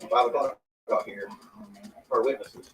5 o'clock got here for witnesses.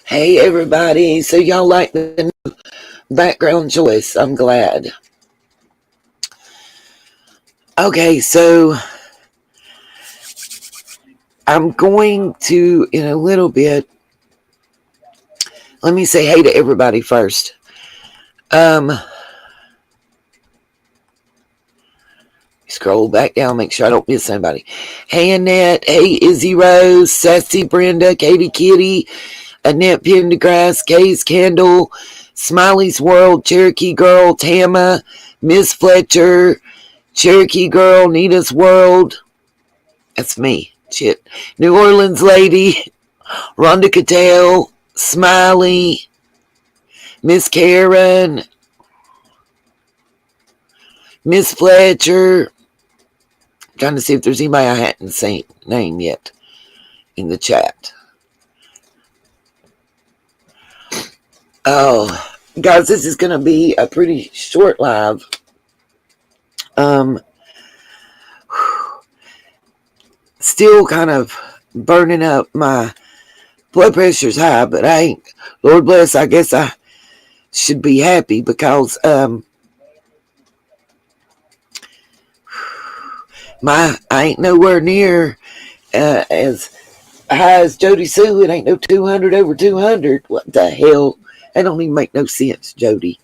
Hey everybody, so y'all like the new background choice? I'm glad. Okay, so I'm going to, in a little bit, let me say hey to everybody first. Scroll back down, make sure I don't miss anybody. Hey Annette, hey Izzy Rose, Sassy Brenda, Katie Kitty, Annette Pendergrass, Kay's Candle, Smiley's World, Cherokee Girl, Tama, Miss Fletcher, Cherokee Girl, Nita's World. That's me. Shit. New Orleans Lady, Rhonda Cattell, Smiley, Miss Karen, Miss Fletcher. I'm trying to see if there's anybody I hadn't seen name yet in the chat. Oh, guys, this is going to be a pretty short live. Still kind of burning up. My blood pressure's high, but I ain't, Lord bless, I guess I should be happy because I ain't nowhere near as high as Jody Sue. It ain't no 200 over 200. What the hell? That don't even make no sense, Jody.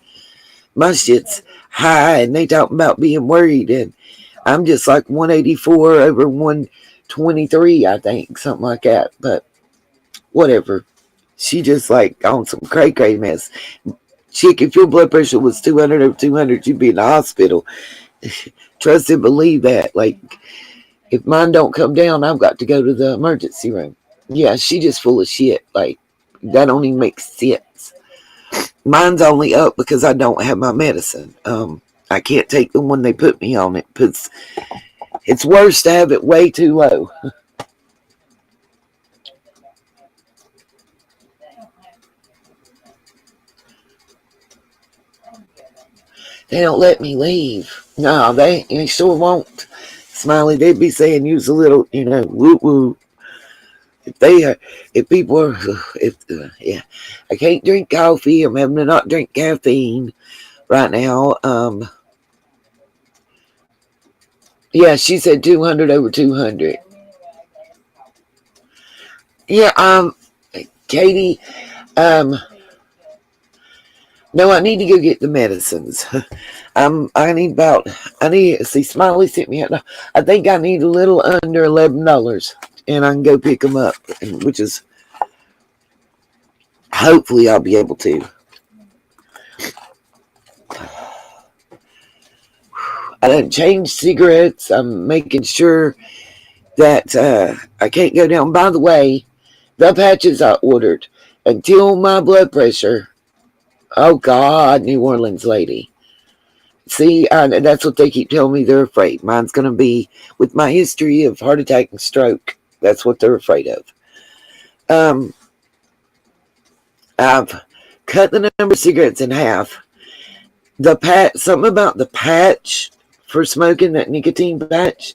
My shit's high, and they talking about being worried, and I'm just like 184 over 123, I think, something like that. But whatever. She just like on some cray mess. Chick, if your blood pressure was 200 over 200, you'd be in the hospital. Trust and believe that. Like, if mine don't come down, I've got to go to the emergency room. Yeah, she just full of shit. Like, that don't even make sense. Mine's only up because I don't have my medicine. I can't take the one they put me on. It's worse to have it way too low. They don't let me leave. No, they sure won't. Smiley, they'd be saying use a little, woo woo. If people are, yeah, I can't drink coffee. I'm having to not drink caffeine right now. Yeah, she said 200 over 200. Yeah, Katie, no, I need to go get the medicines. I need, see, Smiley sent me out. I think I need a little under $11, and I can go pick them up, which is, hopefully I'll be able to. I done changed cigarettes. I'm making sure that I can't go down. By the way, the patches I ordered until my blood pressure. Oh God, New Orleans lady. See, that's what they keep telling me they're afraid. Mine's going to be with my history of heart attack and stroke. That's what they're afraid of. I've cut the number of cigarettes in half. Something about the patch for smoking, that nicotine patch.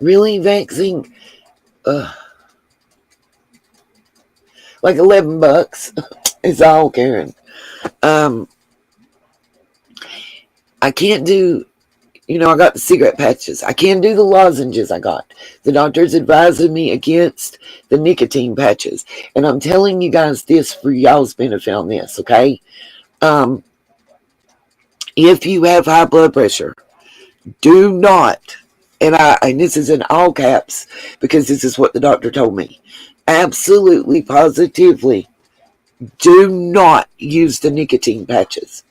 Really vexing. Like $11 is all, Karen. I can't do, I got the cigarette patches. I can't do the lozenges I got. The doctor's advising me against the nicotine patches. And I'm telling you guys this for y'all's benefit on this, okay? If you have high blood pressure, do not, and this is in all caps because this is what the doctor told me. Absolutely, positively, do not use the nicotine patches.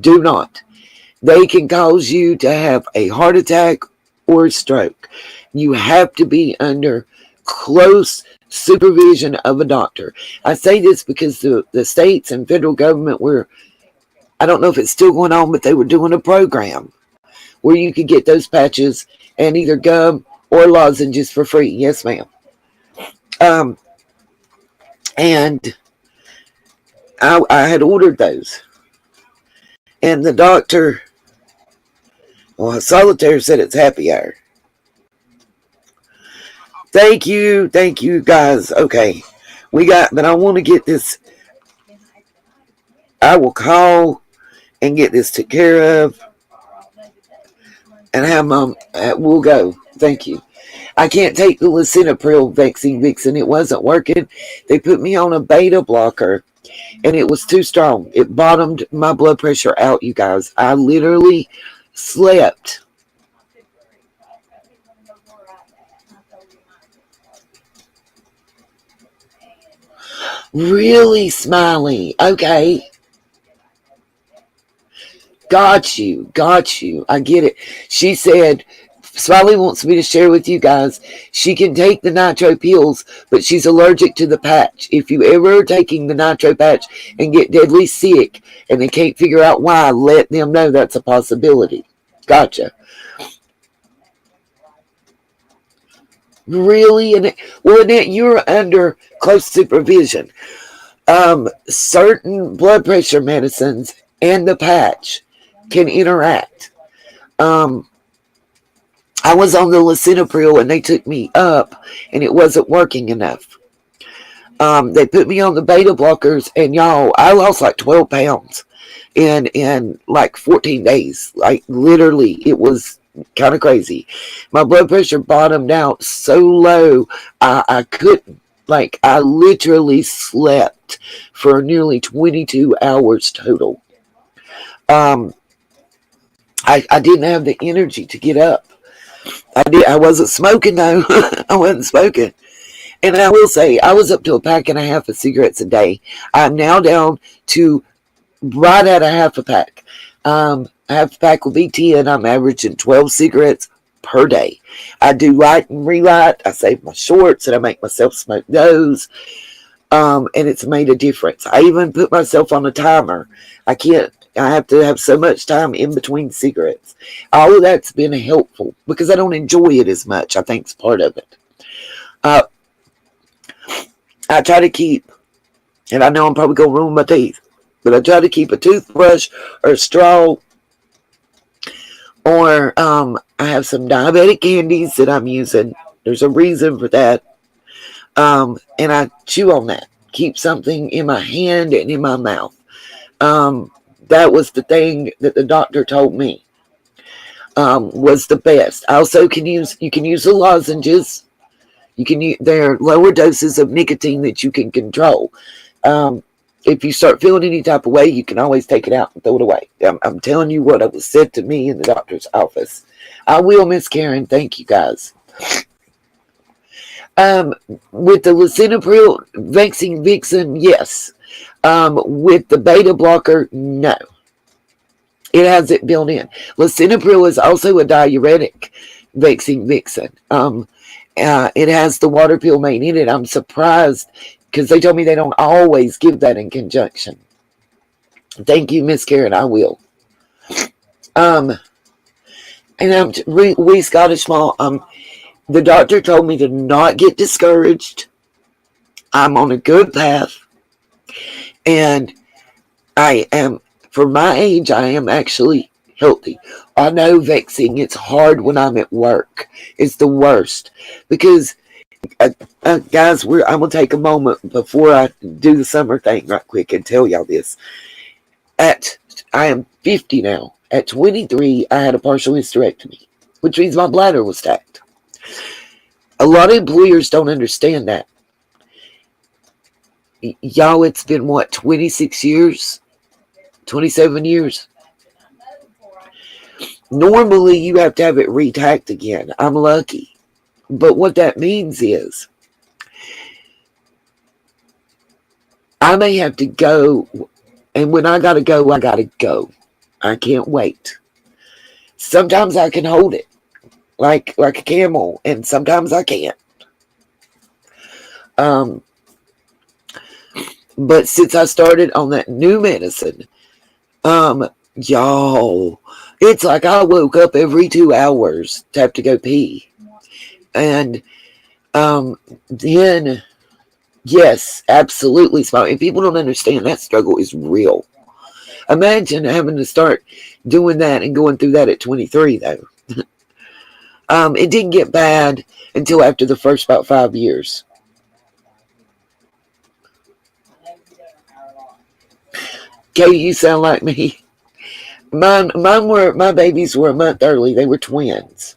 Do not. They can cause you to have a heart attack or a stroke. You have to be under close supervision of a doctor. I say this because the states and federal government were, I don't know if it's still going on, but they were doing a program where you could get those patches and either gum or lozenges for free. Yes, ma'am. And I had ordered those. And the doctor, well, Solitaire said it's happy hour. Thank you guys. Okay, but I want to get this. I will call and get this taken care of, and have Mom. We'll go. Thank you. I can't take the lisinopril vaccine Vixen. It wasn't working. They put me on a beta blocker, and it was too strong. It bottomed my blood pressure out, you guys. I literally slept. Really, Smiley? Okay. Got you. I get it. She said, Smiley wants me to share with you guys, she can take the nitro pills, but she's allergic to the patch. If you ever are taking the nitro patch and get deadly sick and they can't figure out why, let them know that's a possibility. Gotcha. Really? Annette, you're under close supervision. Certain blood pressure medicines and the patch can interact. I was on the lisinopril and they took me up and it wasn't working enough. They put me on the beta blockers and y'all, I lost like 12 pounds in like 14 days. Like literally, it was kind of crazy. My blood pressure bottomed out so low, I couldn't. Like I literally slept for nearly 22 hours total. I didn't have the energy to get up. I wasn't smoking though. I wasn't smoking. And I will say, I was up to a pack and a half of cigarettes a day. I'm now down to right at a half a pack. Half a pack will be 10. I'm averaging 12 cigarettes per day. I do light and relight. I save my shorts and I make myself smoke those. And it's made a difference. I even put myself on a timer. I have to have so much time in between cigarettes. All of that's been helpful because I don't enjoy it as much. I think it's part of it. I try to keep, and I know I'm probably going to ruin my teeth, but I try to keep a toothbrush or a straw, or I have some diabetic candies that I'm using. There's a reason for that. And I chew on that. Keep something in my hand and in my mouth. That was the thing that the doctor told me was the best. Also, you can use the lozenges. There are lower doses of nicotine that you can control. If you start feeling any type of way, you can always take it out and throw it away. I'm telling you what was said to me in the doctor's office. I will, Miss Karen. Thank you, guys. With the lisinopril vaccine Vixen, yes. With the beta blocker, no. It has it built in. Lisinopril is also a diuretic vaccine Vixen. It has the water pill main in it. I'm surprised because they told me they don't always give that in conjunction. Thank you, Miss Karen. I will. And I'm we Scottish Mall. The doctor told me to not get discouraged. I'm on a good path. And I am, for my age, I am actually healthy. I know vexing, it's hard when I'm at work. It's the worst. Because, guys, I'm going to take a moment before I do the summer thing right quick and tell y'all this. I am 50 now. At 23, I had a partial hysterectomy, which means my bladder was stacked. A lot of employers don't understand that. Y'all, it's been what, 26 years? 27 years? Normally, you have to have it retacked again. I'm lucky. But what that means is, I may have to go, and when I gotta go, I gotta go. I can't wait. Sometimes I can hold it, like a camel, and sometimes I can't. But since I started on that new medicine, y'all, it's like I woke up every 2 hours to have to go pee. And then, yes, absolutely smile. And people don't understand that struggle is real. Imagine having to start doing that and going through that at 23, though. It didn't get bad until after the first about 5 years. Kay, you sound like me. My babies were a month early. They were twins.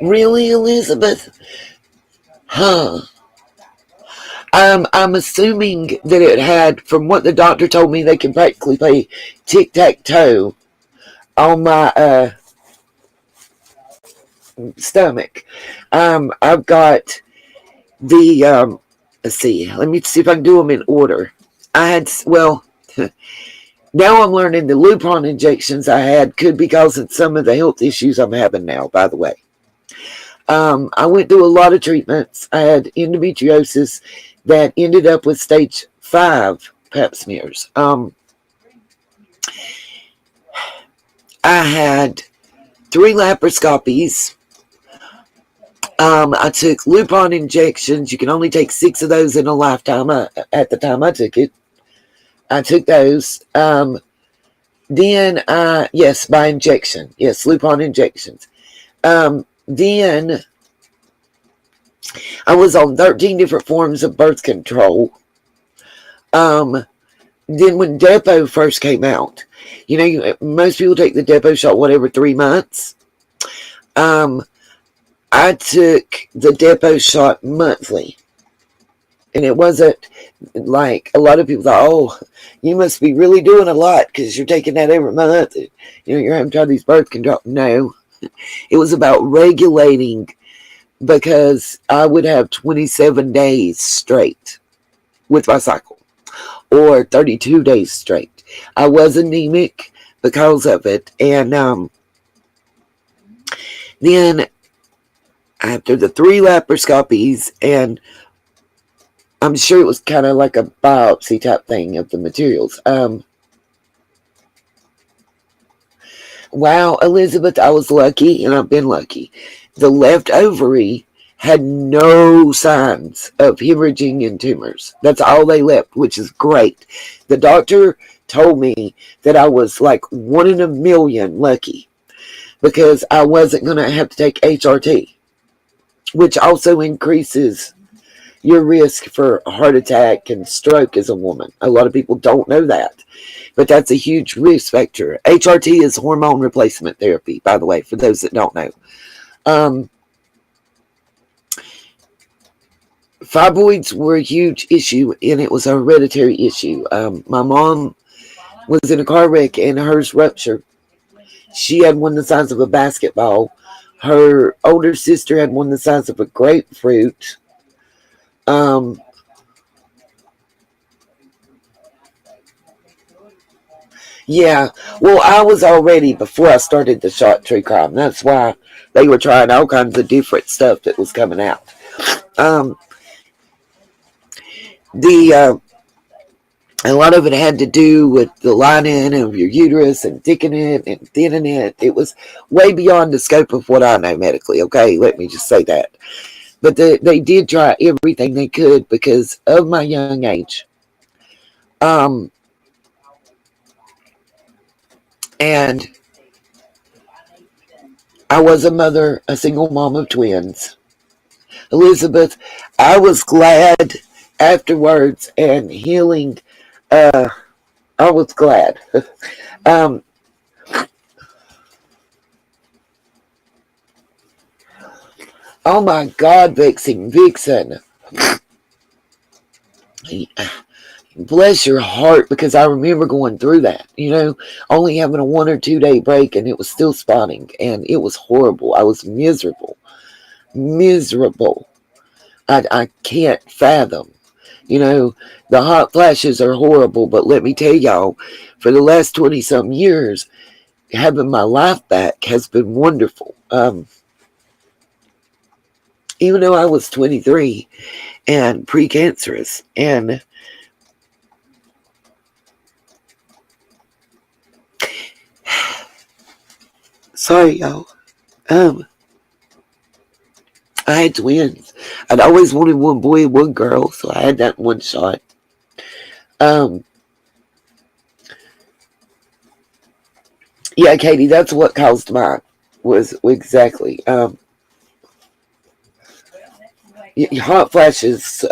Really, Elizabeth? Huh. I'm assuming that it had, from what the doctor told me, they can practically play tic-tac-toe on my stomach. I've got the, let's see, let me see if I can do them in order. I had, well, now I'm learning the Lupron injections I had could be causing some of the health issues I'm having now, by the way. I went through a lot of treatments. I had endometriosis that ended up with stage 5 pap smears. I had 3 laparoscopies. I took Lupron injections. You can only take 6 of those in a lifetime. At the time I took it, I took those. Then, yes, by injection. Yes, Lupron injections. Then I was on 13 different forms of birth control. Then when Depo first came out, you know, most people take the Depo shot, whatever, 3 months. I took the Depo shot monthly. And it wasn't like a lot of people thought, oh, you must be really doing a lot because you're taking that every month. You know, you're having to try these birth control. No, it was about regulating, because I would have 27 days straight with my cycle, or 32 days straight. I was anemic because of it. And then after the 3 laparoscopies, and I'm sure it was kind of like a biopsy type thing of the materials. Wow, Elizabeth, I was lucky, and I've been lucky. The left ovary had no signs of hemorrhaging and tumors. That's all they left, which is great. The doctor told me that I was like 1 in a million lucky, because I wasn't going to have to take HRT, which also increases your risk for a heart attack and stroke as a woman. A lot of people don't know that, but that's a huge risk factor. HRT is hormone replacement therapy, by the way, for those that don't know. Fibroids were a huge issue, and it was a hereditary issue. My mom was in a car wreck and hers ruptured. She had one the size of a basketball. Her older sister had one the size of a grapefruit. Yeah, well, I was already, before I started the shot tree crime. That's why they were trying all kinds of different stuff that was coming out. A lot of it had to do with the lining of your uterus and thickening it and thinning it. It was way beyond the scope of what I know medically, okay? Let me just say that. But they did try everything they could because of my young age. And I was a mother, a single mom of twins. Elizabeth, I was glad afterwards and healing I was glad. um, oh my God, Vixen. Bless your heart, because I remember going through that, only having a 1 or 2 day break, and it was still spotting, and it was horrible. I was miserable. Miserable. I can't fathom. The hot flashes are horrible, but let me tell y'all, for the last 20 some years, having my life back has been wonderful. Even though I was 23 and precancerous, and sorry, y'all. I had twins. I'd always wanted one boy and one girl, so I had that one shot. Yeah, Katie, that's what caused mine. Was exactly. Hot flashes,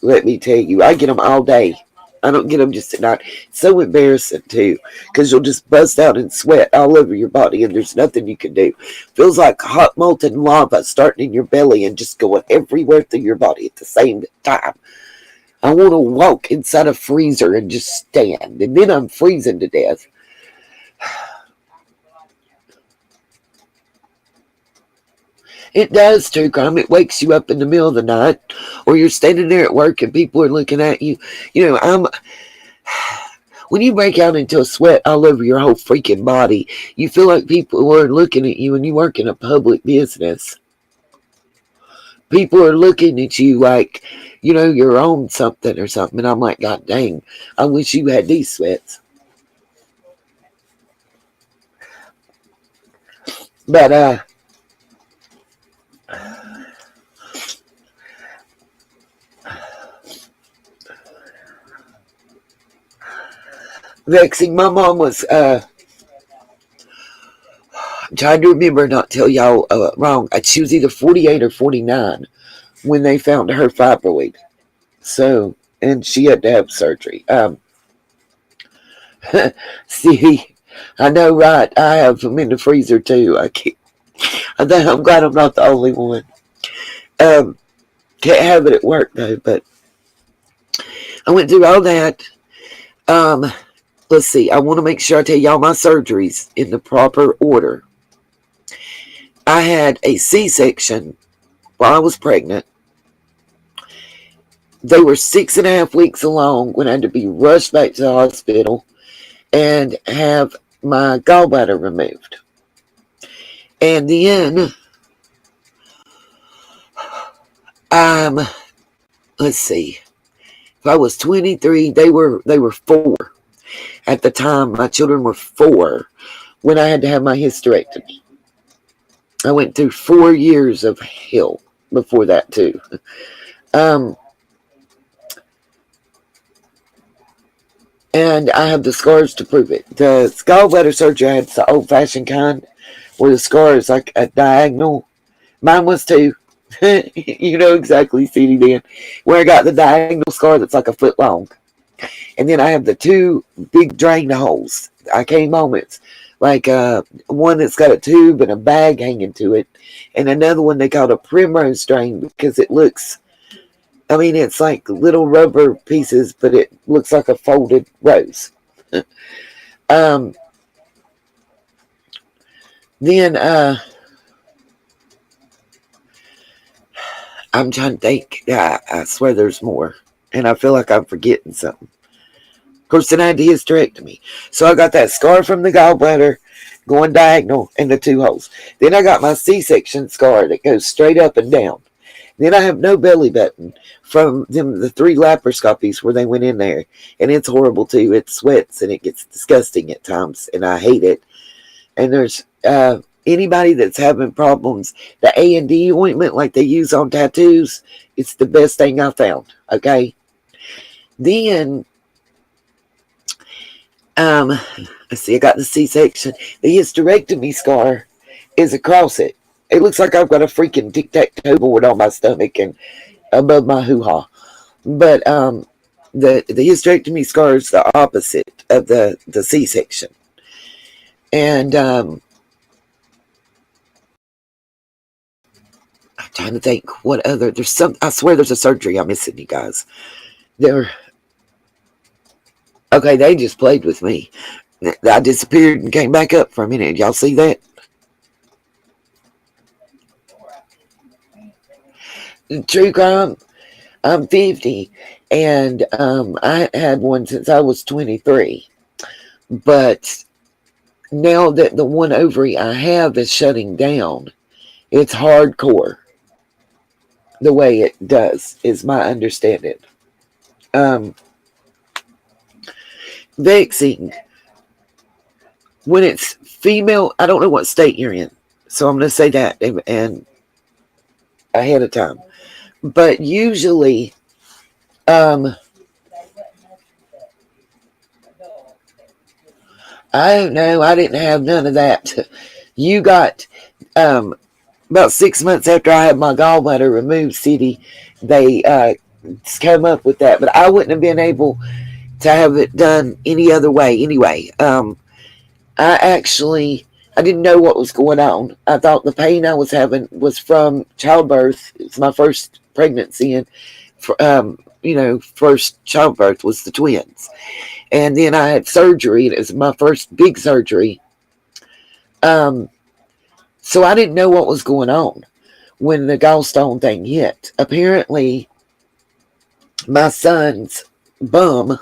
let me tell you, I get them all day. I don't get them just at night. It's so embarrassing, too, because you'll just bust out in sweat all over your body, and there's nothing you can do. Feels like hot molten lava starting in your belly and just going everywhere through your body at the same time. I want to walk inside a freezer and just stand, and then I'm freezing to death. It does, True Crime. It wakes you up in the middle of the night, or you're standing there at work and people are looking at you. When you break out into a sweat all over your whole freaking body, you feel like people are looking at you, and you work in a public business. People are looking at you like, you're on something or something. And I'm like, God dang, I wish you had these sweats. But, vexing. My mom was, I'm trying to remember, not tell y'all wrong. She was either 48 or 49 when they found her fibroid. So, and she had to have surgery. See, I know, right? I have them in the freezer too. I'm glad I'm not the only one. Can't have it at work though, but I went through all that. Let's see. I want to make sure I tell y'all my surgeries in the proper order. I had a C-section while I was pregnant. They were 6.5 weeks along when I had to be rushed back to the hospital and have my gallbladder removed. And then, let's see. If I was 23, they were 4. At the time, my children were 4 when I had to have my hysterectomy. I went through 4 years of hell before that too. And I have the scars to prove it. The gallbladder surgery I had the old-fashioned kind, where the scar is like a diagonal. Mine was too. You know exactly, CD Dan, where I got the diagonal scar that's like a foot long. And then I have the 2 big drain holes. I came home, it's like one that's got a tube and a bag hanging to it, and another one they call a primrose drain because it looks, it's like little rubber pieces, but it looks like a folded rose. Then I'm trying to think. I swear there's more, and I feel like I'm forgetting something. Of course, then I had the hysterectomy. So I got that scar from the gallbladder going diagonal in the 2 holes. Then I got my C-section scar that goes straight up and down. Then I have no belly button from the 3 laparoscopies where they went in there. And it's horrible too. It sweats and it gets disgusting at times. And I hate it. And there's anybody that's having problems, the A&D ointment like they use on tattoos, it's the best thing I found. Okay. Then let's see, I got the C-section. The hysterectomy scar is across it. It looks like I've got a freaking tic-tac-toe board on my stomach and above my hoo-ha. But The hysterectomy scar is the opposite of the C-section. And I'm trying to think what other, there's some, I swear there's a surgery I'm missing, you guys. Okay, they just played with me. I disappeared and came back up for a minute. Y'all see that? True crime. I'm 50, and I had one since I was 23. But now that the one ovary I have is shutting down, it's hardcore. The way it does is my understanding. Vexing. When it's female, I don't know what state you're in, so I'm going to say that and ahead of time. But usually, I don't know. I didn't have none of that. You got about 6 months after I had my gallbladder removed, City, they come up with that. But I wouldn't have been able to have it done any other way anyway. I didn't know what was going on. I thought the pain I was having was from childbirth. It's my first pregnancy, and first childbirth was the twins. And then I had surgery, and it was my first big surgery. So I didn't know what was going on when the gallstone thing hit. Apparently, my son's bum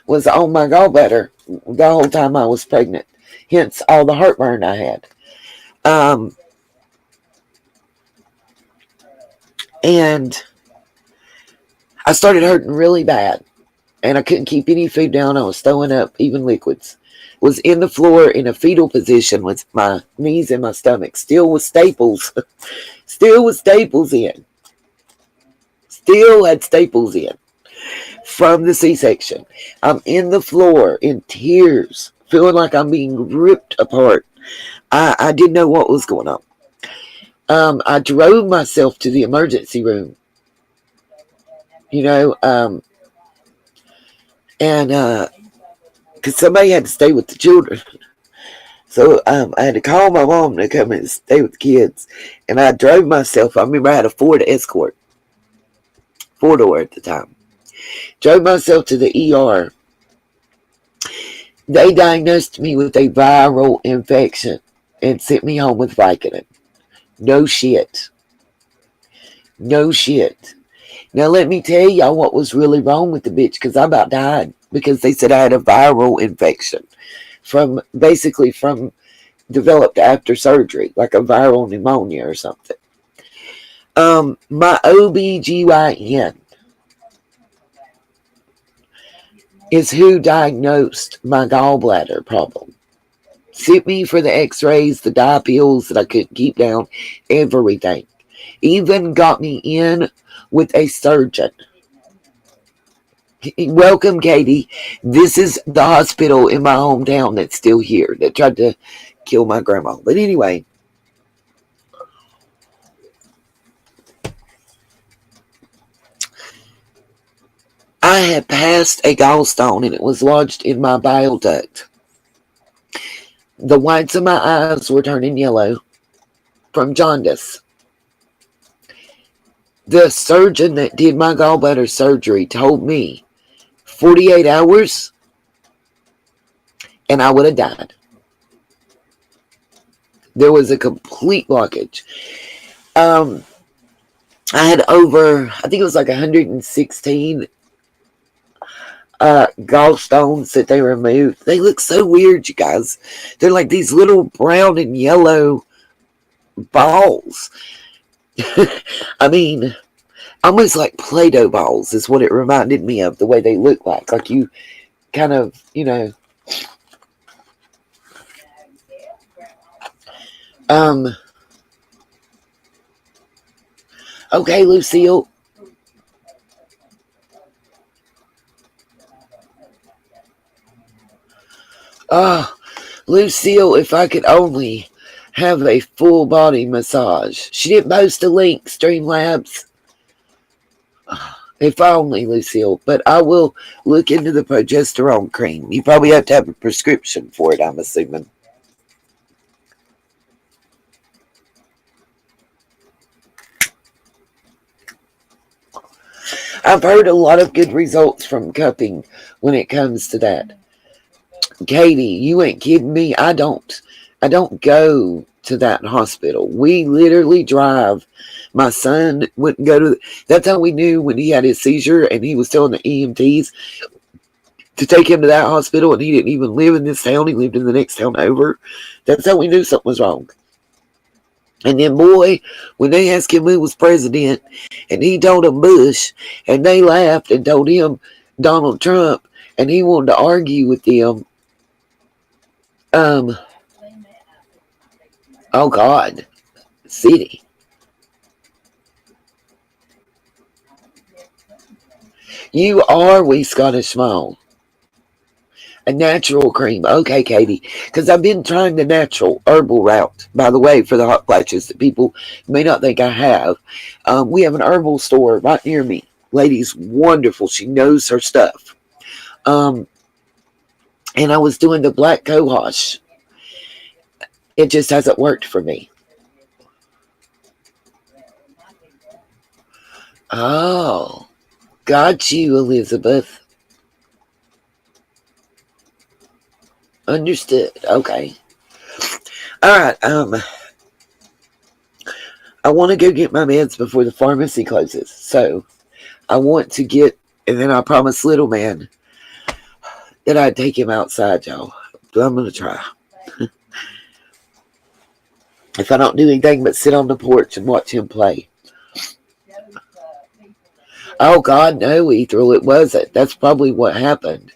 was on my gallbladder the whole time I was pregnant. Hence all the heartburn I had. And I started hurting really bad. And I couldn't keep any food down. I was throwing up even liquids. Was in the floor in a fetal position with my knees in my stomach. Still with staples. Still with staples in. Still had staples in. From the C-section. I'm in the floor in tears. Feeling like I'm being ripped apart. I didn't know what was going on. I drove myself to the emergency room. And because somebody had to stay with the children. So I had to call my mom to come and stay with the kids. And I drove myself. I remember I had a Ford Escort. 4-door at the time. Drove myself to the ER. They diagnosed me with a viral infection and sent me home with Vicodin. No shit. No shit. Now let me tell y'all what was really wrong with the bitch, because I about died because they said I had a viral infection from developed after surgery, like a viral pneumonia or something. My OBGYN is who diagnosed my gallbladder problem. Sent me for the x-rays, the dye pills that I couldn't keep down, everything. Even got me in with a surgeon. Welcome, Katie. This is the hospital in my hometown that's still here that tried to kill my grandma. But anyway, I had passed a gallstone and it was lodged in my bile duct. The whites of my eyes were turning yellow from jaundice. The surgeon that did my gallbladder surgery told me 48 hours and I would have died. There was a complete blockage. I had over, I think it was like 116 gallstones that they removed. They look so weird, you guys. They're like these little brown and yellow balls. I mean, almost like Play-Doh balls is what it reminded me of, the way they look like. Like you kind of, okay, Lucille. Lucille, if I could only have a full body massage. She didn't post a link, Streamlabs. If only, Lucille. But I will look into the progesterone cream. You probably have to have a prescription for it, I'm assuming. I've heard a lot of good results from cupping when it comes to that. Katie, you ain't kidding me. I don't go to that hospital. We literally drive. My son wouldn't go to. That's how we knew when he had his seizure and he was telling the EMTs to take him to that hospital, and he didn't even live in this town. He lived in the next town over. That's how we knew something was wrong. And then, boy, when they asked him who was president, and he told them Bush, and they laughed and told him Donald Trump, and he wanted to argue with them. Um, oh God, city. You are wee Scottish small. A natural cream. Okay, Katie. Because I've been trying the natural herbal route, by the way, for the hot flashes that people may not think I have. We have an herbal store right near me. Lady's wonderful. She knows her stuff. Um, and I was doing the black cohosh. It just hasn't worked for me. Oh, got you, Elizabeth. Understood. Okay. All right. I want to go get my meds before the pharmacy closes. So I want to get, and then I promised little man that I'd take him outside, y'all. But I'm going to try. If I don't do anything but sit on the porch and watch him play. Oh, God, no, Ethel, it wasn't. That's probably what happened.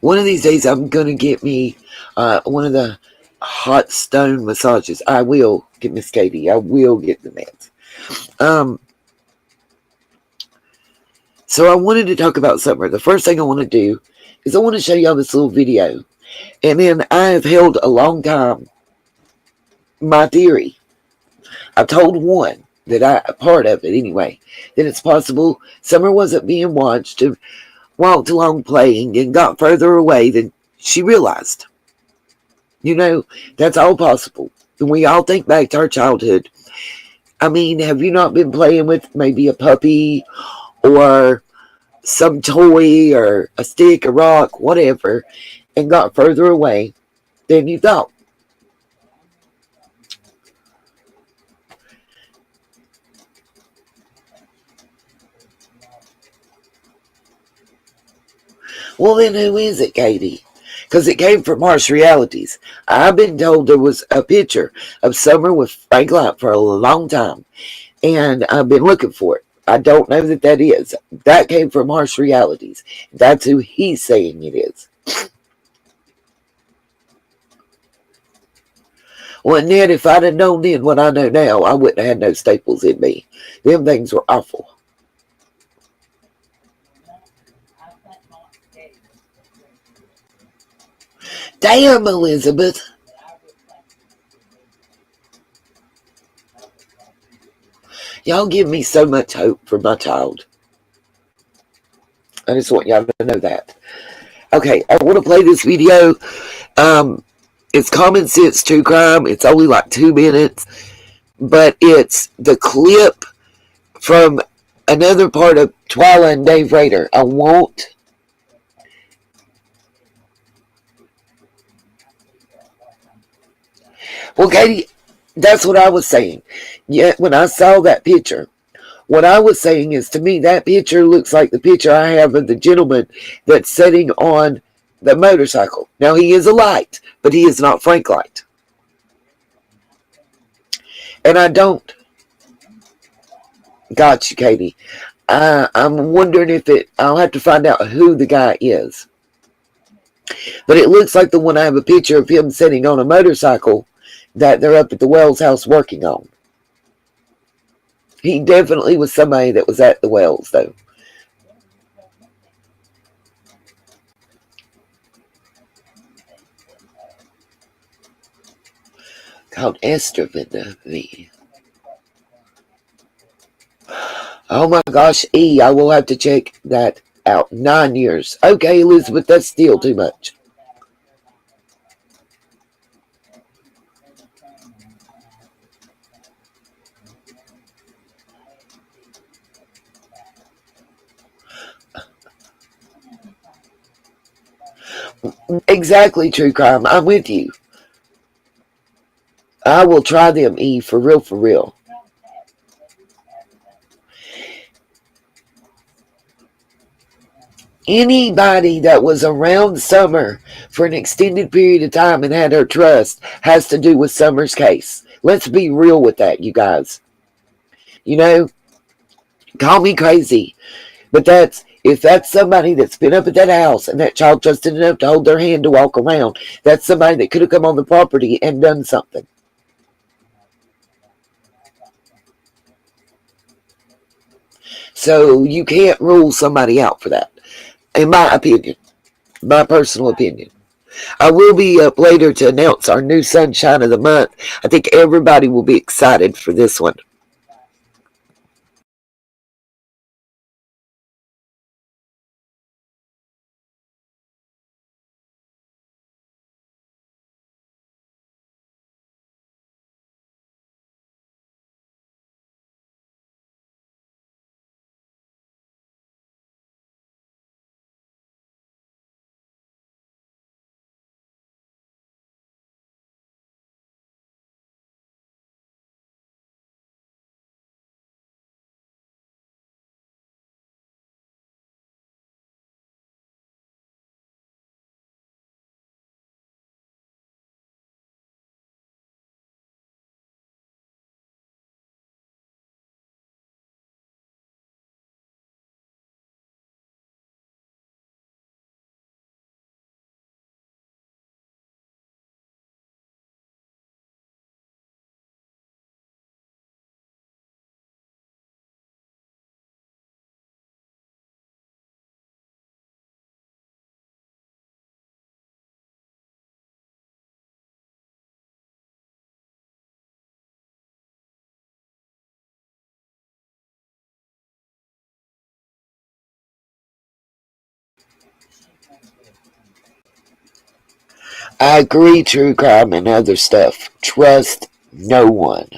One of these days, I'm going to get me one of the hot stone massages. I will get Miss Katie. I will get the meds. So I wanted to talk about summer. The first thing I want to do is I want to show y'all this little video. And then I have held a long time my theory. I've told one part of it anyway, that it's possible Summer wasn't being watched and walked along playing and got further away than she realized. You know, that's all possible. And we all think back to our childhood. I mean, have you not been playing with maybe a puppy or some toy or a stick, a rock, whatever, and got further away than you thought? Well, then who is it, Katie? Because it came from Harsh Realities. I've been told there was a picture of Summer with Frank Light for a long time, and I've been looking for it. I don't know that is. That came from Harsh Realities. That's who he's saying it is. Well, Ned, if I'd have known then what I know now, I wouldn't have had no staples in me. Them things were awful. Damn, Elizabeth. Y'all give me so much hope for my child. I just want y'all to know that. Okay, I want to play this video. It's Common Sense True Crime. It's only like 2 minutes, but it's the clip from another part of Twyla and Dave Rader. I won't. Well, Katie, that's what I was saying. Yeah, when I saw that picture, what I was saying is, to me, that picture looks like the picture I have of the gentleman that's sitting on the motorcycle. Now, he is a Light, but he is not Frank Light. And I don't. Got you, Katie. I'm wondering if I'll have to find out who the guy is. But it looks like the one I have a picture of him sitting on a motorcycle that they're up at the Wells house working on. He definitely was somebody that was at the Wells, though. Called Esther Vandervee. Oh my gosh, I will have to check that out. 9 years. Okay, Elizabeth, that's still too much. Exactly, true crime. I'm with you. I will try them, for real, for real. Anybody that was around Summer for an extended period of time and had her trust has to do with Summer's case. Let's be real with that, you guys. You know, call me crazy, but if that's somebody that's been up at that house and that child trusted enough to hold their hand to walk around, that's somebody that could have come on the property and done something. So you can't rule somebody out for that, in my opinion, my personal opinion. I will be up later to announce our new Sunshine of the Month. I think everybody will be excited for this one. I agree, true crime and other stuff. Trust no one.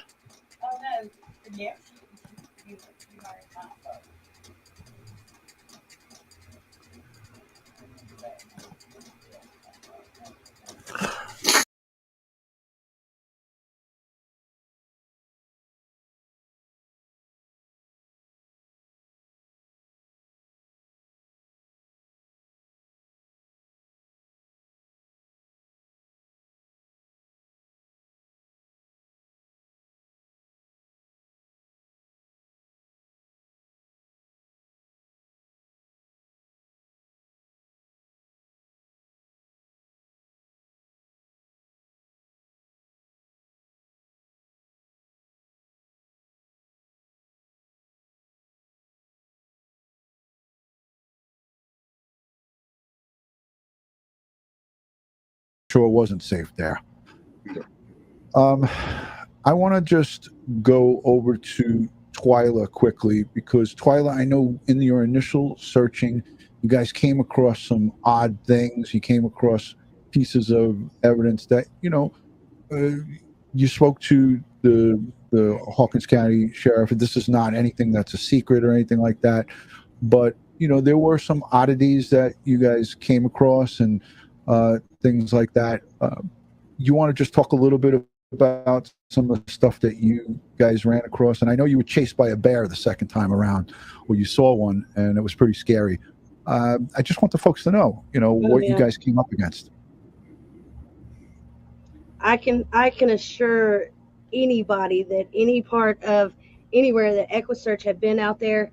Sure wasn't safe there. Um, I want to just go over to Twyla quickly because Twyla, I know in your initial searching, you guys came across some odd things. You came across pieces of evidence that you spoke to the Hawkins County Sheriff. This is not anything that's a secret or anything like that, but there were some oddities that you guys came across and things like that. You want to just talk a little bit about some of the stuff that you guys ran across? And I know you were chased by a bear the second time around, or you saw one, and it was pretty scary. I just want the folks to know, what you Yeah. guys came up against. I can assure anybody that any part of anywhere that EquiSearch had been out there,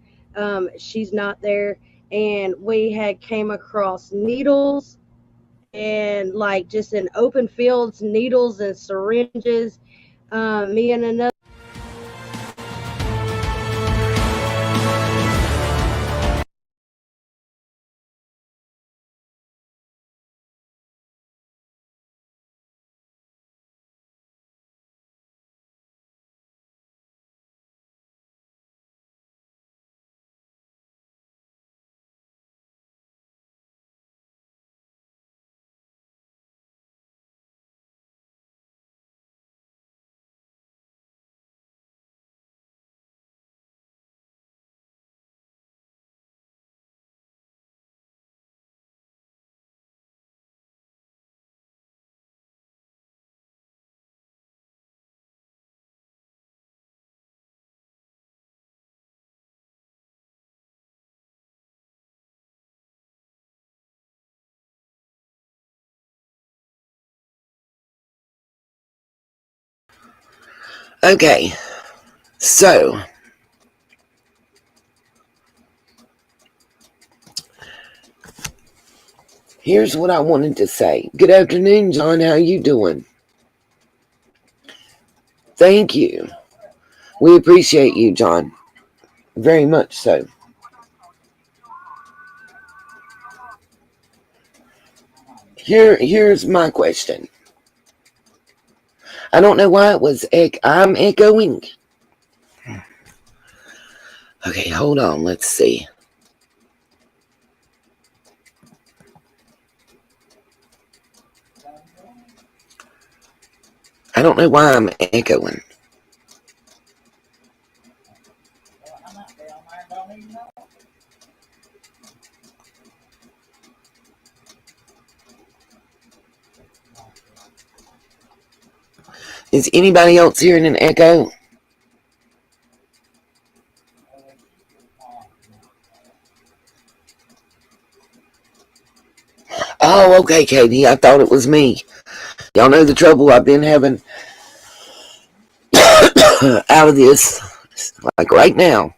she's not there. And we had came across needles and like just in open fields, needles and syringes. Me and another Okay, so here's what I wanted to say. Good afternoon, John. How you doing? Thank you. We appreciate you, John. Very much so. Here's my question. I don't know why it was I'm echoing. Okay, hold on. Let's see. I don't know why I'm echoing. Is anybody else hearing an echo? Oh, okay, Katie. I thought it was me. Y'all know the trouble I've been having out of this, like right now.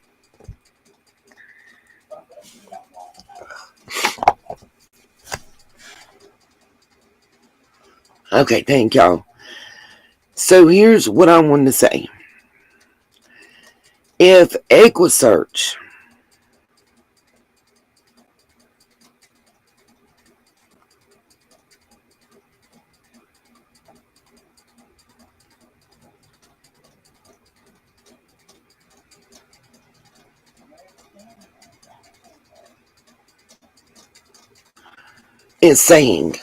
Okay, thank y'all. So here's what I wanted to say. If EquiSearch is saying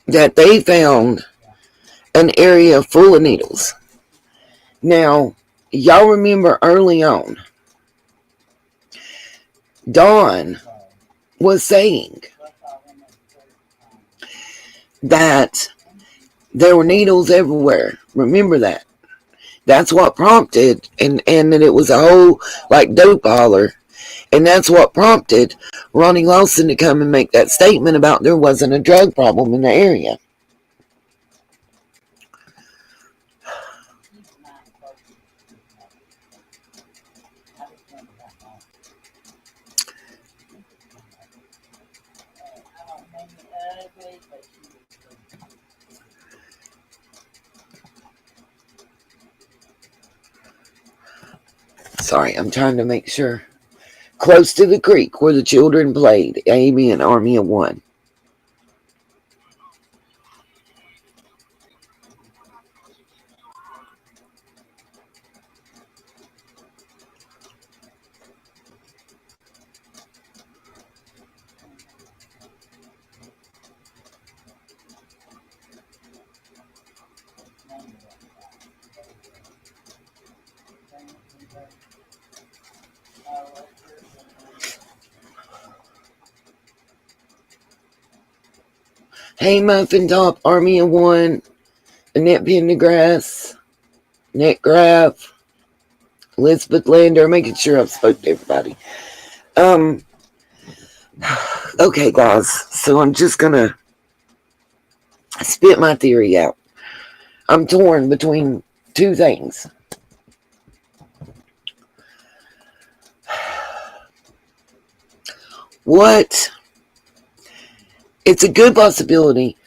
that they found an area full of needles. Now, y'all remember early on, Dawn was saying that there were needles everywhere. Remember that. That's what prompted, and that it was a whole, like, dope holler. And that's what prompted Ronnie Lawson to come and make that statement about there wasn't a drug problem in the area. Sorry, I'm trying to make sure. Close to the creek where the children played. Amen. Army of One. Hey, Muffin Top, Army of One, Annette Pendergrass, Nick Graff, Elizabeth Lander, making sure I've spoke to everybody. Okay, guys, so I'm just gonna spit my theory out. I'm torn between two things. It's a good possibility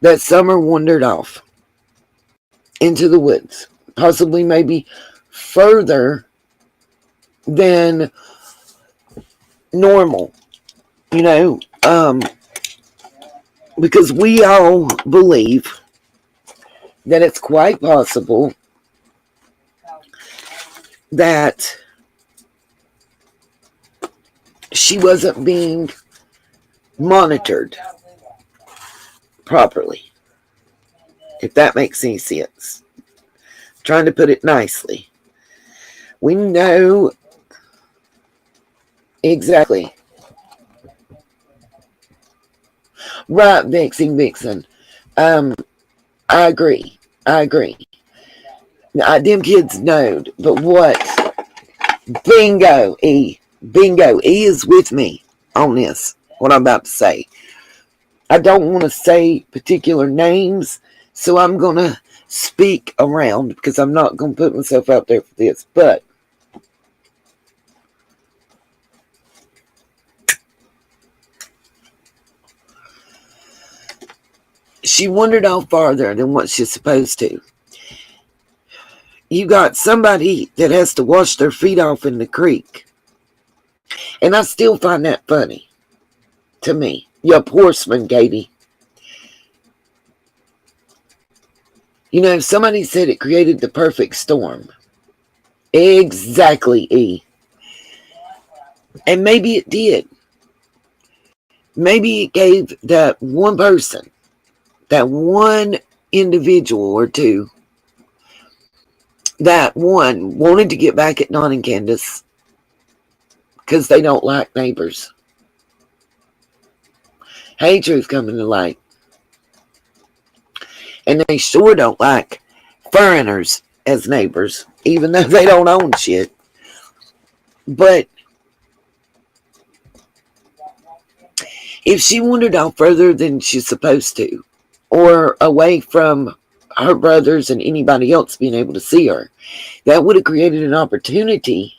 that Summer wandered off into the woods, possibly maybe further than normal, because we all believe that it's quite possible that she wasn't being monitored properly, if that makes any sense. Trying to put it nicely. We know exactly. Right, Vixen. I agree. Now, them kids know, but what? Bingo, E. Bingo. E is with me on this, what I'm about to say. I don't want to say particular names So I'm going to speak around because I'm not going to put myself out there for this. But she wandered off farther than what she's supposed to. You got somebody that has to wash their feet off in the creek. And I still find that funny to me. You horseman, Katie. You know, somebody said it created the perfect storm. Exactly, E. And maybe it did. Maybe it gave that one person, that one individual or two, that one wanted to get back at Don and Candace because they don't like neighbors. Hey, truth coming to light. And they sure don't like foreigners as neighbors, even though they don't own shit. But if she wandered off further than she's supposed to, or away from her brothers and anybody else being able to see her, that would have created an opportunity.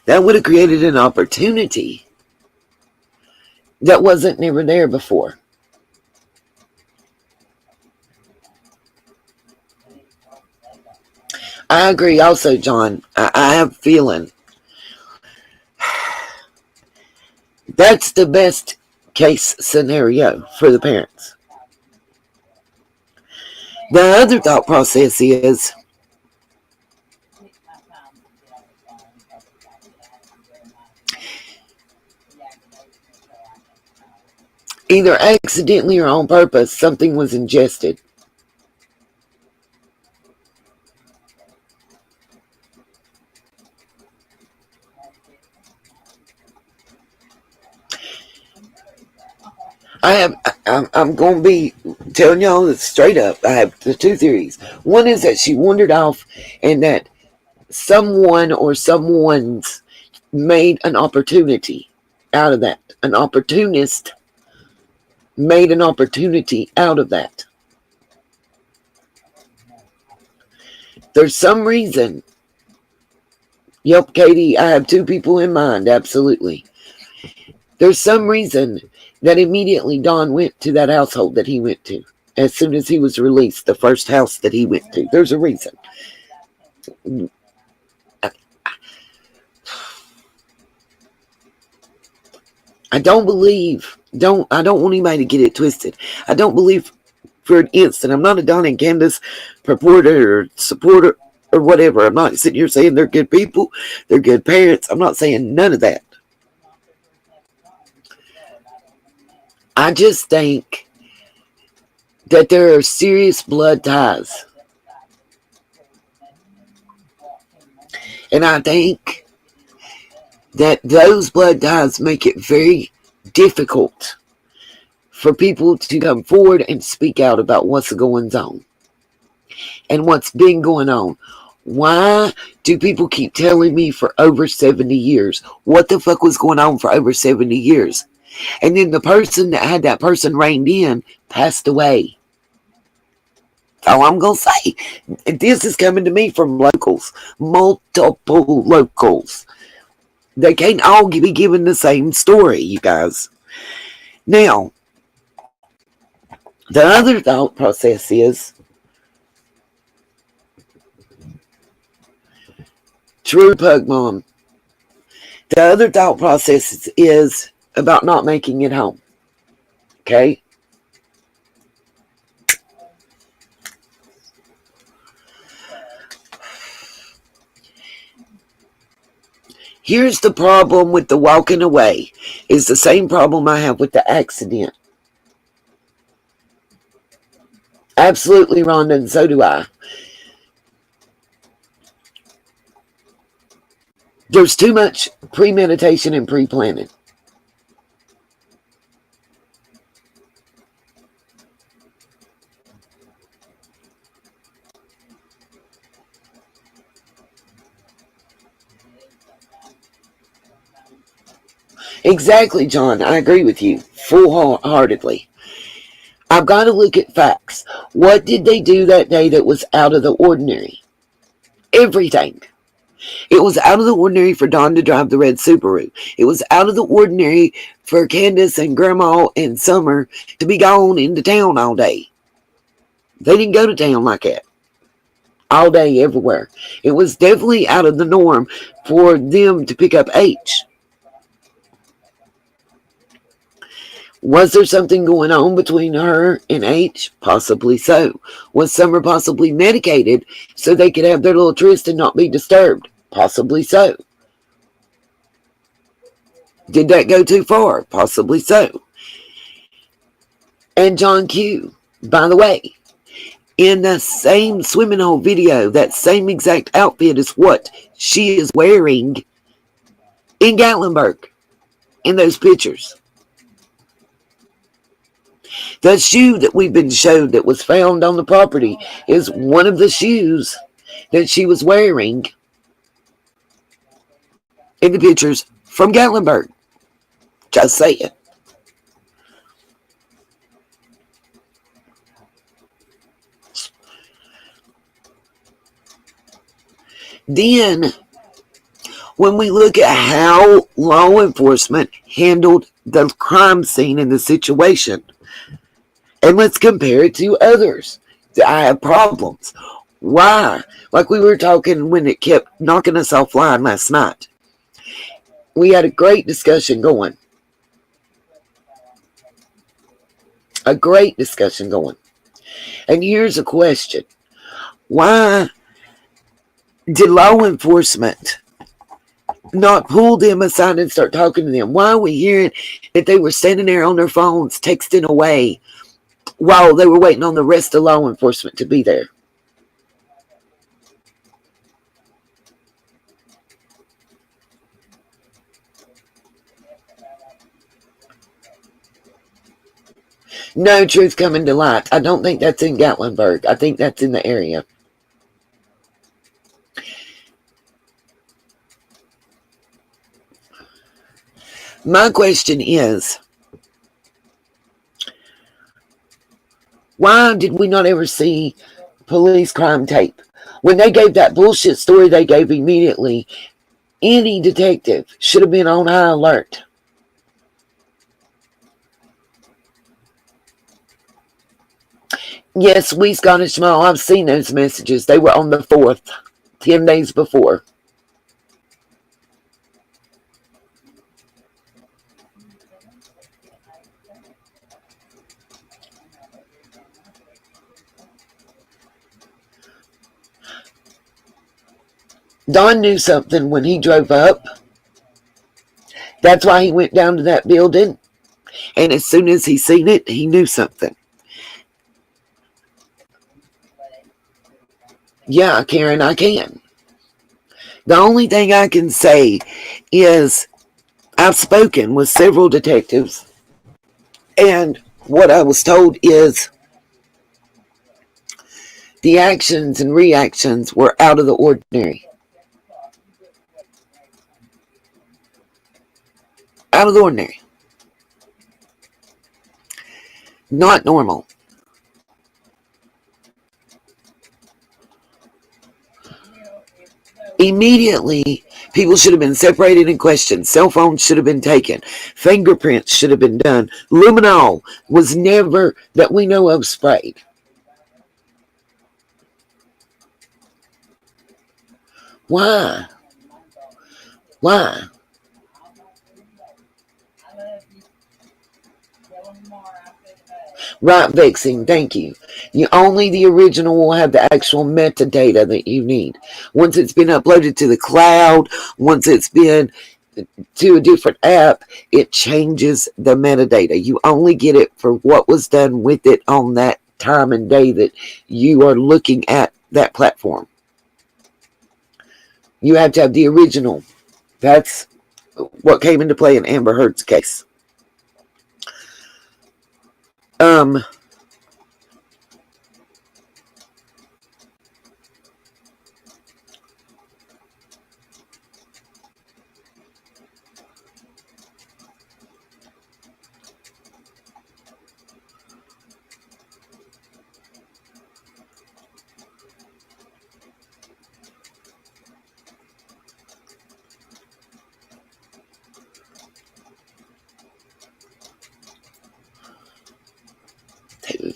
That would have created an opportunity that wasn't never there before. I agree also, John. I have a feeling that's the best case scenario for the parents. The other thought process is either accidentally or on purpose, something was ingested. I'm going to be telling y'all this straight up. I have the two theories. One is that she wandered off and that someone or someone's made an opportunity out of that. An opportunist made an opportunity out of that. There's some reason. Yep, Katie, I have two people in mind, absolutely. There's some reason that immediately Don went to that household that he went to. As soon as he was released, the first house that he went to. There's a reason. I don't believe, I don't want anybody to get it twisted. I don't believe for an instant, I'm not a Don and Candace purporter or supporter or whatever. I'm not sitting here saying they're good people, they're good parents. I'm not saying none of that. I just think that there are serious blood ties. And I think that those blood ties make it very difficult for people to come forward and speak out about what's going on and what's been going on. Why do people keep telling me for over 70 years? What the fuck was going on for over 70 years? And then the person that had that person reined in passed away. All I'm going to say, this is coming to me from locals, multiple locals. They can't all be given the same story, you guys. Now, the other thought process is, true Pug Mom, the other thought process is about not making it home. Okay? Here's the problem with the walking away. It's the same problem I have with the accident. Absolutely, Rhonda, and so do I. There's too much premeditation and pre-planning. Exactly, John. I agree with you full-heartedly. I've got to look at facts. What did they do that day that was out of the ordinary? Everything. It was out of the ordinary for Dawn to drive the red Subaru. It was out of the ordinary for Candace and Grandma and Summer to be gone into town all day. They didn't go to town like that. All day, everywhere. It was definitely out of the norm for them to pick up H. Was there something going on between her and H? Possibly so. Was Summer possibly medicated so they could have their little tryst and not be disturbed? Possibly so. Did that go too far? Possibly so. And John Q, by the way, in the same swimming hole video, that same exact outfit is what she is wearing in Gatlinburg in those pictures. The shoe that we've been showed that was found on the property is one of the shoes that she was wearing in the pictures from Gatlinburg. Just say it. Then, when we look at how law enforcement handled the crime scene and the situation, and let's compare it to others that I have problems. Why? Like we were talking when it kept knocking us offline last night. We had a great discussion going. A great discussion going. And here's a question. Why did law enforcement not pull them aside and start talking to them? Why are we hearing that they were standing there on their phones texting away while they were waiting on the rest of law enforcement to be there? No truth coming to light. I don't think that's in Gatlinburg. I think that's in the area. My question is, why did we not ever see police crime tape? When they gave that bullshit story they gave immediately, any detective should have been on high alert. Yes, we Scottish Mall, I've seen those messages. They were on the 4th, 10 days before. Don knew something when he drove up. That's why he went down to that building. And as soon as he seen it, he knew something. Yeah, Karen, I can. The only thing I can say is I've spoken with several detectives, and what I was told is the actions and reactions were out of the ordinary. Out of the ordinary. Not normal. Immediately, people should have been separated and questioned. Cell phones should have been taken. Fingerprints should have been done. Luminol was never, that we know of, sprayed. Why? Why? Right, vexing, thank you. Only the original will have the actual metadata that you need. Once it's been uploaded to the cloud, once it's been to a different app, it changes the metadata. You only get it for what was done with it on that time and day that you are looking at that platform. You have to have the original. That's what came into play in Amber Heard's case.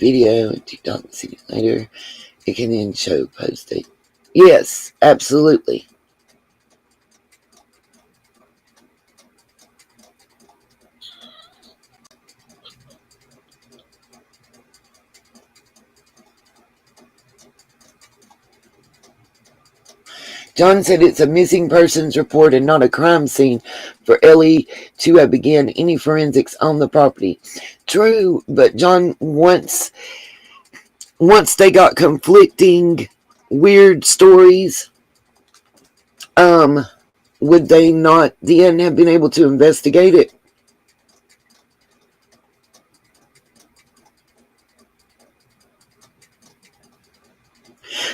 video and TikTok and see it later. It can then show posted. Yes, absolutely. John said it's a missing persons report and not a crime scene for Ellie to have begun any forensics on the property. True, but John, once they got conflicting weird stories, would they not then have been able to investigate it?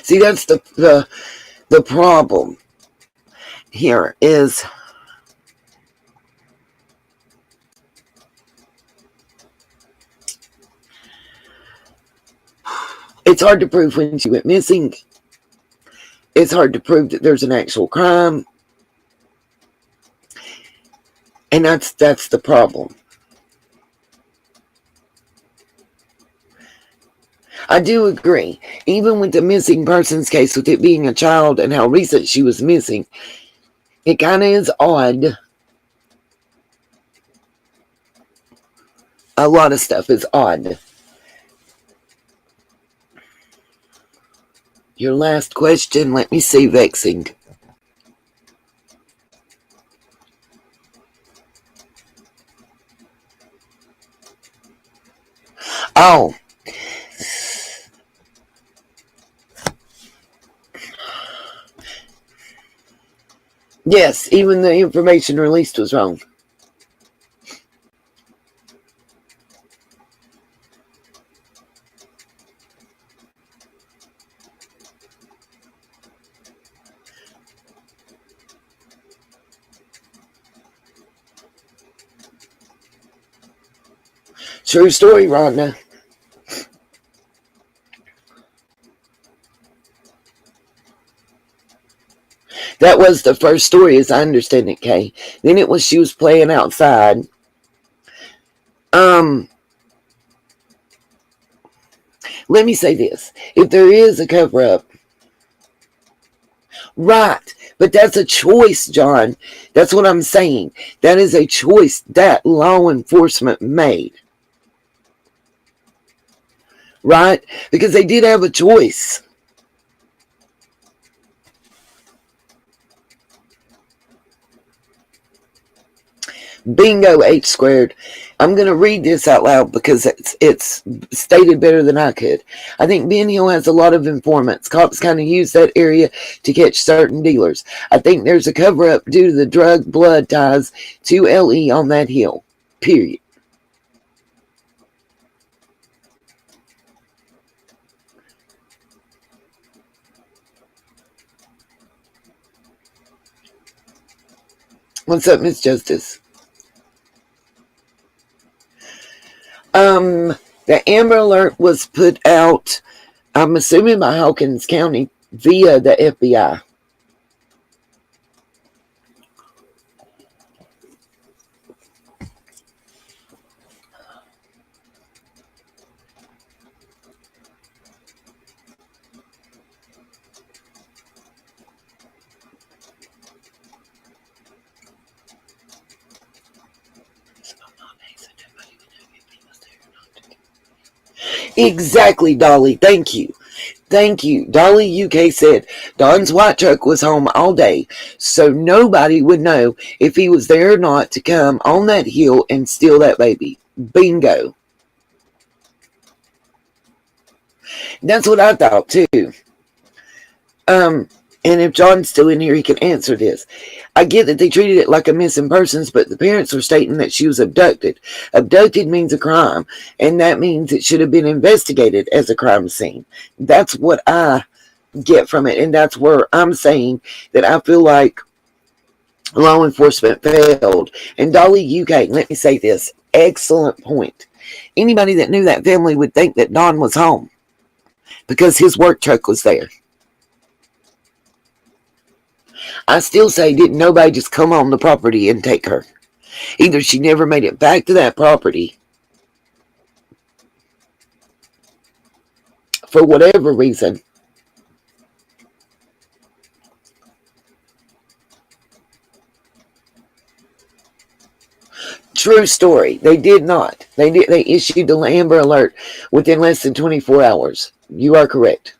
See, that's the problem here is it's hard to prove when she went missing. It's hard to prove that there's an actual crime. And that's the problem. I do agree. Even with the missing persons case, with it being a child and how recent she was missing, it kind of is odd. A lot of stuff is odd. Your last question, let me see, vexing. Oh. Yes, even the information released was wrong. True story, Rhonda. That was the first story, as I understand it, Kay. Then it was she was playing outside. Let me say this. If there is a cover-up, right, but that's a choice, John. That's what I'm saying. That is a choice that law enforcement made. Right? Because they did have a choice. Bingo, H squared. I'm going to read this out loud because it's stated better than I could. I think Ben Hill has a lot of informants. Cops kind of use that area to catch certain dealers. I think there's a cover-up due to the drug blood ties to LE on that hill. Period. What's up, Miss Justice? The Amber Alert was put out, I'm assuming by Hawkins County via the FBI. Exactly, Dolly. Thank you. Thank you. Dolly UK said Don's white truck was home all day, so nobody would know if he was there or not to come on that hill and steal that baby. Bingo. That's what I thought too. And if John's still in here, he can answer this. I get that they treated it like a missing persons, but the parents were stating that she was abducted. Abducted means a crime, and that means it should have been investigated as a crime scene. That's what I get from it, and that's where I'm saying that I feel like law enforcement failed. And Dolly UK, let me say this. Excellent point. Anybody that knew that family would think that Don was home because his work truck was there. I still say, didn't nobody just come on the property and take her? Either she never made it back to that property, for whatever reason. True story. They did not. They issued the Amber Alert within less than 24 hours. You are correct.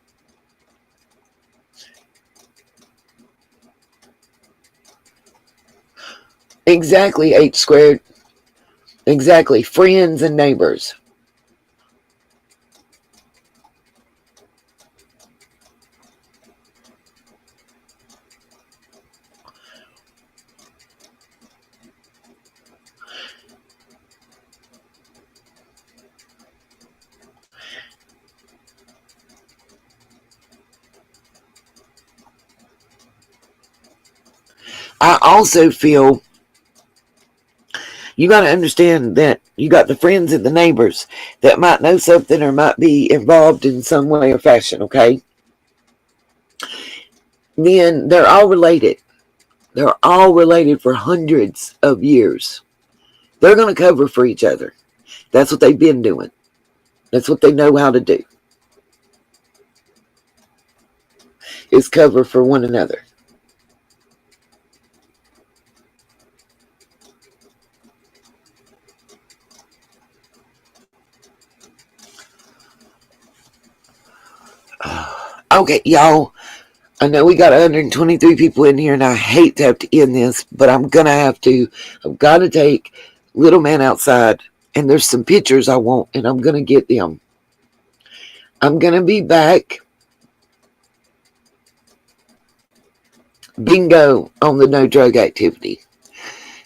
Exactly, H squared. Exactly. Friends and neighbors. I also feel you got to understand that you got the friends and the neighbors that might know something or might be involved in some way or fashion, okay? Then they're all related. They're all related for hundreds of years. They're going to cover for each other. That's what they've been doing. That's what they know how to do, is cover for one another. Okay, y'all. I know we got 123 people in here, and I hate to have to end this, but I'm going to have to. I've got to take little man outside, and there's some pictures I want, and I'm going to get them. I'm going to be back. Bingo on the no drug activity.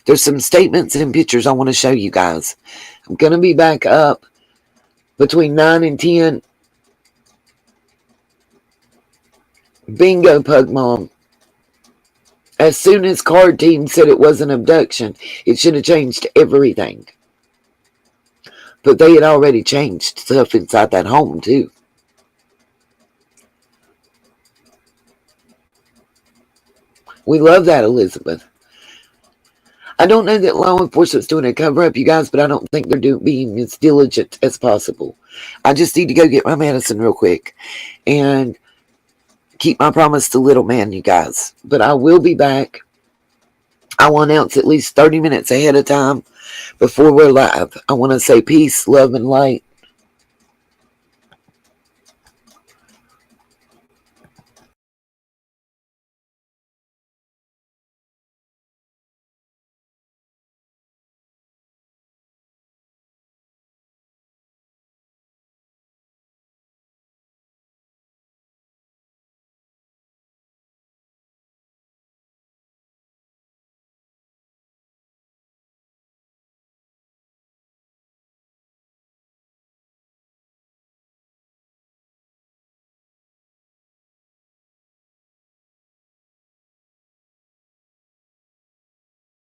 There's some statements and pictures I want to show you guys. I'm going to be back up between 9 and 10. Bingo, Pug Mom. As soon as Card Team said it was an abduction, it should have changed everything. But they had already changed stuff inside that home, too. We love that, Elizabeth. I don't know that law enforcement's doing a cover-up, you guys, but I don't think they're being as diligent as possible. I just need to go get my medicine real quick and keep my promise to little man, you guys. But I will be back. I will announce at least 30 minutes ahead of time before we're live. I want to say peace, love, and light.